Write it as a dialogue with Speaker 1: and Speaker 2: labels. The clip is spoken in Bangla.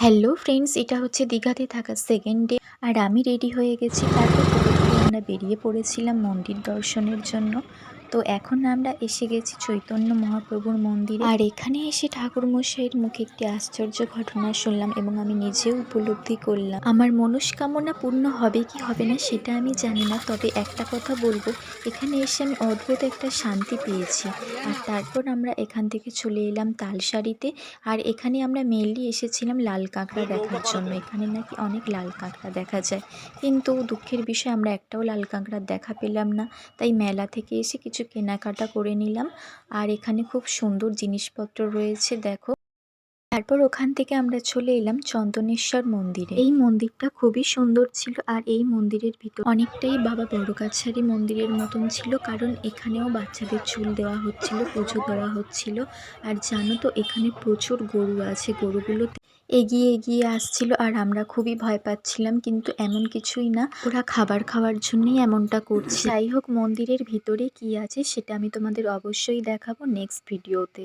Speaker 1: হ্যালো ফ্রেন্ডস, এটা হচ্ছে দীঘাতে থাকা সেকেন্ড ডে। আর আমি রেডি হয়ে গেছি। তারপর পুরোপুরি আমরা বেরিয়ে পড়েছিলাম মন্দির দর্শনের জন্য। তো এখন আমরা এসে গেছি চৈতন্য মহাপ্রভুর মন্দিরে। আর এখানে এসে ঠাকুরমশাইয়ের মুখে একটি আশ্চর্য ঘটনা শুনলাম এবং আমি নিজেও উপলব্ধি করলাম। আমার মনস্কামনা পূর্ণ হবে কি হবে না সেটা আমি জানি না, তবে একটা কথা বলবো, এখানে এসে আমি অদ্ভুত একটা শান্তি পেয়েছি। আর তারপর আমরা এখান থেকে চলে এলাম তালসারিতে। আর এখানে আমরা মেনলি এসেছিলাম লাল কাঁকড়া দেখার জন্য। এখানে নাকি অনেক লাল কাঁকড়া দেখা যায়, কিন্তু দুঃখের বিষয় আমরা একটাও লাল কাঁকড়ার দেখা পেলাম না। তাই মেলা থেকে এসে কিছু কেনাকাটা করে নিলাম। আর এখানে খুব সুন্দর জিনিসপত্র রয়েছে, দেখো। তারপর ওখান থেকে আমরা চলে এলাম চন্দনেশ্বর মন্দিরে। এই মন্দিরটা খুবই সুন্দর ছিল। আর এই মন্দিরের ভিতর অনেকটাই বাবা বড়গাছারি মন্দিরের মতন ছিল, কারণ এখানেও বাচ্চাদের চুল দেওয়া হচ্ছিল, পুজো দেওয়া হচ্ছিল। আর জানো তো, এখানে প্রচুর গরু আছে, গরুগুলো এগিয়ে এগিয়ে আসছিল আর আমরা খুবই ভয় পাচ্ছিলাম, কিন্তু এমন কিছুই না, ওরা খাবার খাওয়ার জন্যই এমনটা করছে। যাই হোক, মন্দিরের ভিতরে কি আছে সেটা আমি তোমাদের অবশ্যই দেখাবো নেক্সট ভিডিওতে।